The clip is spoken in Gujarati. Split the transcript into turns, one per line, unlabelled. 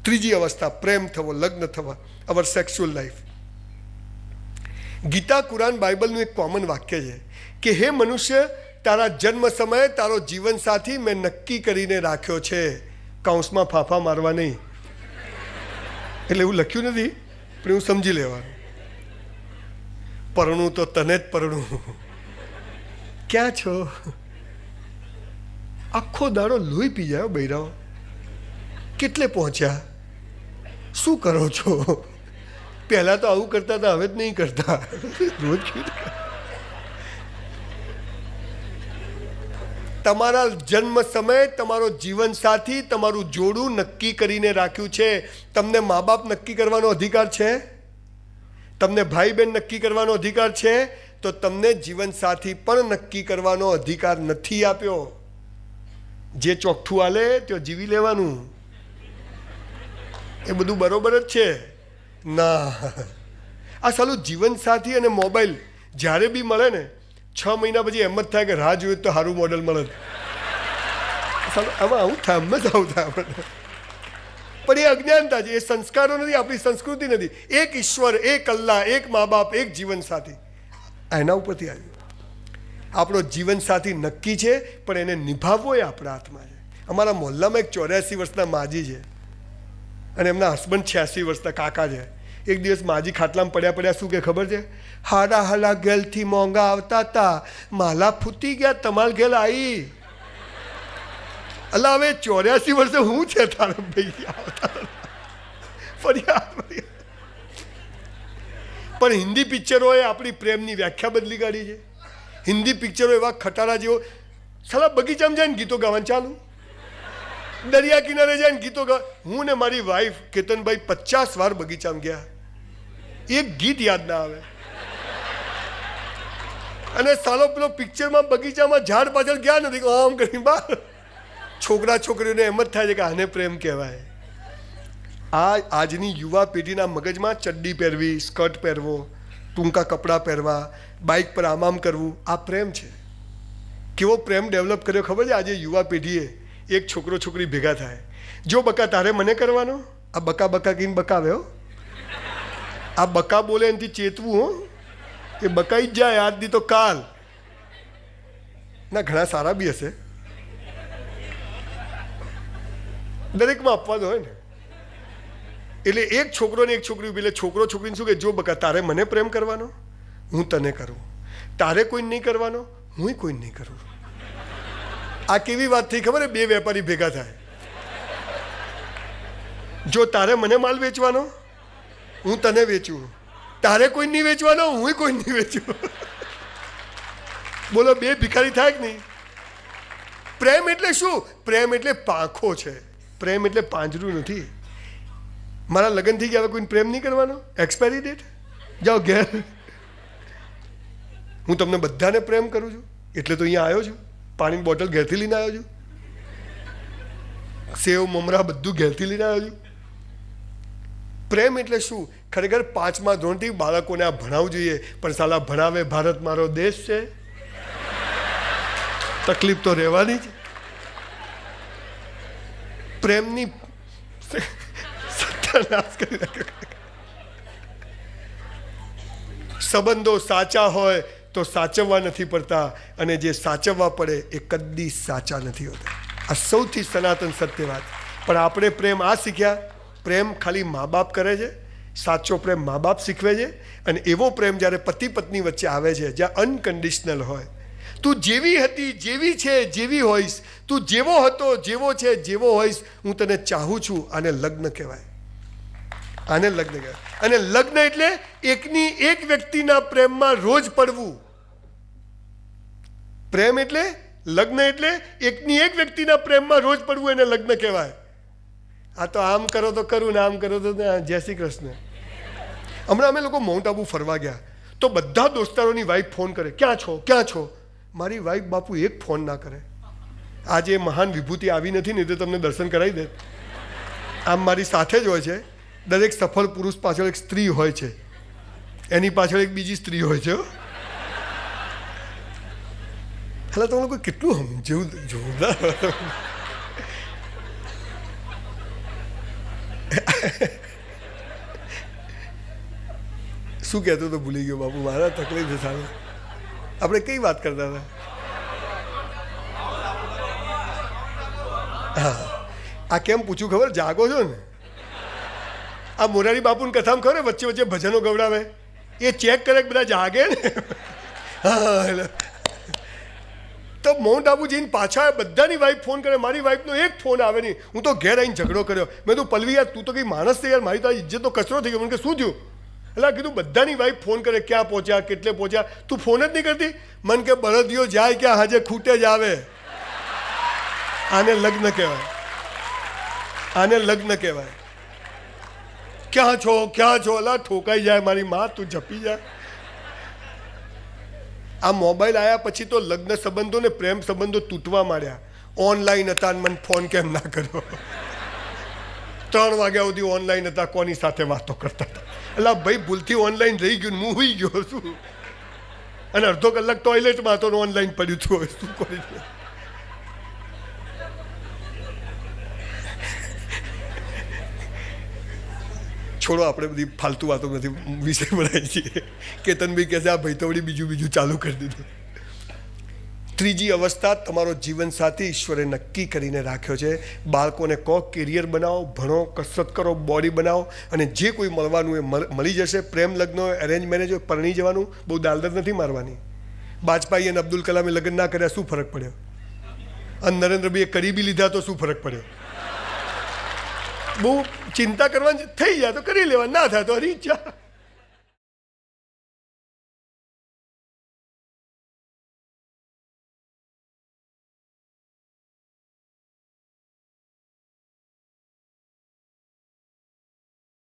ત્રીજી અવસ્થા પ્રેમ થવો, લગ્ન થવા, અવર સેક્સ્યુઅલ લાઈફ. ગીતા, કુરાન, બાઇબલનું એક કોમન વાક્ય છે કે હે મનુષ્ય, તારા જન્મ સમયે તારો જીવનસાથી મેં નક્કી કરીને રાખ્યો છે. કૌંસમાં ફાંફા મારવા નહીં, એટલે એવું લખ્યું નથી પણ એવું સમજી લેવાનું. પરણું તો તને જ પરણું. ક્યાં છો? આખો દાડો લોહી પી જાય બૈરાઓ. કેટલે પહોંચ્યા? શું કરો છો? પહેલાં તો આવું કરતા હતા, હવે જ નહીં કરતા. રોજ તમારા જન્મ સમયે તમારો જીવન સાથી, તમારું જોડું નક્કી કરીને રાખ્યું છે. તમને મા બાપ નક્કી કરવાનો અધિકાર છે? તમને ભાઈ બહેન નક્કી કરવાનો અધિકાર છે? તો તમને જીવન સાથી પણ નક્કી કરવાનો અધિકાર નથી આપ્યો. જે ચોખ્ઠું હાલે તે જીવી લેવાનું. એ બધું બરોબર જ છે ના? આ સાલું જીવન સાથી અને મોબાઈલ જ્યારે બી મળે ને 6 મહિના પછી એમ જ થાય કે રાહ જોયું તો સારું મોડલ મળે. આમાં આવું થાય, એમ જ આવું થાય. પણ એ અજ્ઞાનતા છે, એ સંસ્કારો નથી, આપણી સંસ્કૃતિ નથી. એક ઈશ્વર, એક અલ્લાહ, એક મા બાપ, એક જીવન સાથી, એના ઉપરથી આવ્યું. આપણો જીવન સાથી નક્કી છે, પણ એને નિભાવવો એ આપણા હાથમાં છે. અમારા મોહલ્લામાં એક 84 વર્ષના માજી છે અને એમના હસબન્ડ 86 વર્ષના કાકા છે. એક દિવસ માજી ખાટલામાં પડ્યા શું કે ખબર છે? હાડા હાલા ગેલથી મોંઘા આવતા હતા, માલા ફૂટી ગયા, તમાર ગેલ આવી. અલા હવે 84 વર્ષે હું છે તારે ભાઈ આવતા ફરિયાદ. પણ હિન્દી પિક્ચરોએ આપણી પ્રેમની વ્યાખ્યા બદલી કાઢી છે. હિન્દી પિક્ચરો એવા ખટારા જેવો, સાલા બગીચામાં જાય ને ગીતો ગાવાનું ચાલુ, દરિયા કિનારે જાય ને ગીતો ગા. હું ને મારી વાઈફ કેતનભાઈ 50 વાર બગીચામાં ગયા, એક ગીત યાદ ના આવે. અને સાલો પેલો પિક્ચરમાં બગીચામાં ઝાડ પાછળ ગયા નથી, આમ કરી બહાર. છોકરા છોકરીઓને એમ જ થાય છે કે આને પ્રેમ કહેવાય. આજની યુવા પેઢીના મગજમાં ચડ્ડી પહેરવી, સ્કર્ટ પહેરવો, ટૂંકા કપડાં પહેરવા, બાઇક પર આમ કરવું, આ પ્રેમ છે. કેવો પ્રેમ ડેવલપ કર્યો ખબર છે? આજે યુવા પેઢીએ એક છોકરો છોકરી ભેગા થાય, જો બકા તારે મને કરવાનો, આ બકા બકા કહીને બકાવ્યો. આ બકા બોલે એનાથી ચેતવું. હો, એ બકાઈ જ જાય આજથી તો કાલ. ના, ઘણા સારા બી હશે, દરેકમાં આપવાનું હોય ને. એટલે એક છોકરો ને એક છોકરી, એટલે છોકરો છોકરીને શું કે, જો બકા તારે મને પ્રેમ કરવાનો, હું તને કરું. તારે કોઈ નહીં કરવાનો, હું કોઈ નહીં કરું. આ કેવી વાત થઈ ખબર? બે વેપારી ભેગા થાય, જો તારે મને માલ વેચવાનો, હું તને વેચું. તારે કોઈ નહીં વેચવાનો, હું કોઈ નહીં વેચું. બોલો, બે ભિખારી થાય કે નહીં? પ્રેમ એટલે શું? પ્રેમ એટલે પાંખો છે. પ્રેમ એટલે પાંજરું નથી. મારા લગ્ન થઈ ગયા, હવે કોઈને પ્રેમ નહીં કરવાનો? એક્સપાયરી ડેટ, જાઓ ઘેર. હું તમને બધાને પ્રેમ કરું છું એટલે તો અહીંયા આવ્યો છું. પાણીની બોટલ ઘેરથી લઈને આવ્યો છું, સેવ મમરા બધું ઘેરથી લઈને આવ્યો છું. પ્રેમ એટલે શું? ખરેખર 5મા ધોરણથી બાળકોને આ ભણાવવું જોઈએ, પણ સાલા ભણાવે ભારત મારો દેશ છે, તકલીફ તો રહેવાની જ. પ્રેમની સત્યાનાશ કરી નાખ્યો. સંબંધો સાચા હોય તો સાચવવા નથી પડતા, અને જે સાચવવા પડે એ કદી સાચા નથી હોતા. આ સૌથી સનાતન સત્ય વાત. પણ આપણે પ્રેમ આ શીખ્યા, પ્રેમ ખાલી મા બાપ કરે છે. સાચો પ્રેમ મા બાપ શીખવે છે. અને એવો પ્રેમ જ્યારે પતિ પત્ની વચ્ચે આવે છે, જ્યાં અનકન્ડિશનલ હોય. તું જેવી હતી, જેવી છે, જેવી હોઈશ, તું જેવો હતો, જેવો છે, જેવો હોઈશ, હું તને ચાહું છું. આને લગ્ન કહેવાય. આને લગ્ન કહેવાય. અને લગ્ન એટલે એકની એક વ્યક્તિના પ્રેમમાં રોજ પડવું. પ્રેમ એટલે, લગ્ન એટલે એકની એક વ્યક્તિના પ્રેમમાં રોજ પડવું, એને લગ્ન કહેવાય. આ તો આમ કરો તો કરું ને આમ કરો તો જય શ્રી કૃષ્ણ. હમણાં અમે લોકો માઉન્ટ આબુ ફરવા ગયા, તો બધા દોસ્તારોની વાઈફ ફોન કરે, ક્યાં છો ક્યાં છો? મારી વાઈફ બાપુ એક ફોન ના કરે. આજે મહાન વિભૂતિ આવી નથી ને તો તમને દર્શન કરાવી દે. આમ મારી સાથે જ હોય છે. દરેક સફળ પુરુષ પાછળ એક સ્ત્રી હોય છે, એની પાછળ એક બીજી સ્ત્રી હોય છે. એટલે તમે લોકો કેટલું સમજવું જોરદાર. શું કહેતો તો ભૂલી ગયો બાપુ, મારા તકલીફ છે સારું. આપણે કઈ વાત કરતા હતા? હા, આ કેમ પૂછું ખબર? જાગો છો ને? આ મોરારી બાપુની કથામાં ખબર વચ્ચે વચ્ચે ભજનો ગવડાવે, એ ચેક કરે કે બધા જાગે ને. હા, તો માઉન્ટ આબુ જઈને પાછા બધાની વાઈફ ફોન કરે, મારી વાઈફનો એક ફોન આવે નહીં. હું તો ઘેર આવીને ઝઘડો કર્યો. મેં તું પલવી યાર, તું તો કંઈ માણસ છે યાર, મારી તો ઇજ્જતનો કચરો થઈ ગયો. મને કે શું થયું? એટલે કીધું બધાની વાઈફ ફોન કરે, ક્યાં પહોંચ્યા, કેટલે પહોંચ્યા, તું ફોન જ નહીં કરતી. મને કે બળદિયો જાય ક્યાં, હાજે ખૂટે જ આવે. આને લગ્ન કહેવાય, આને લગ્ન કહેવાય. ક્યાં છો, ક્યાં છો? અલા ઠોકાઈ જાય મારી માં, તું જપી જાય. આ મોબાઈલ આવ્યા પછી તો લગ્ન સંબંધો ને પ્રેમ સંબંધો તૂટવા માંડ્યા. ઓનલાઈન હતા, મને ફોન કેમ ના કર્યો? 3 વાગ્યા સુધી ઓનલાઈન હતા, કોની સાથે વાતો કરતા હતા? એટલે ભાઈ ભૂલથી ઓનલાઈન રહી ગયું, હું હોઈ ગયો છું. અને અડધો કલાક ટોયલેટમાં હતો, ઓનલાઈન પડ્યું છું. હવે શું કરી? છોડો, આપણે બધી ફાલતુ વાતો નથી, વિષય બનાવીએ છીએ. કેતનભાઈ કહે છે આ ભાઈ તો વળી બીજું ચાલુ કરી દીધું. ત્રીજી અવસ્થા, તમારો જીવનસાથી ઈશ્વરે નક્કી કરીને રાખ્યો છે. બાળકોને કહો કેરિયર બનાવો, ભણો, કસરત કરો, બોડી બનાવો, અને જે કોઈ મળવાનું એ મળી જશે. પ્રેમ લગ્ન હોય, અરેન્જ મેરેજ હોય, પરણી જવાનું. બહુ દાલદર નથી મારવાની. વાજપાઈ અને અબ્દુલ કલામે લગ્ન ના કર્યા, શું ફરક પડ્યો? અને નરેન્દ્રભાઈએ કરી બી લીધા તો શું ફરક પડ્યો? બહુ ચિંતા કરવાની થઈ જાય તો કરી લેવા, ના થાય તો હરી જા.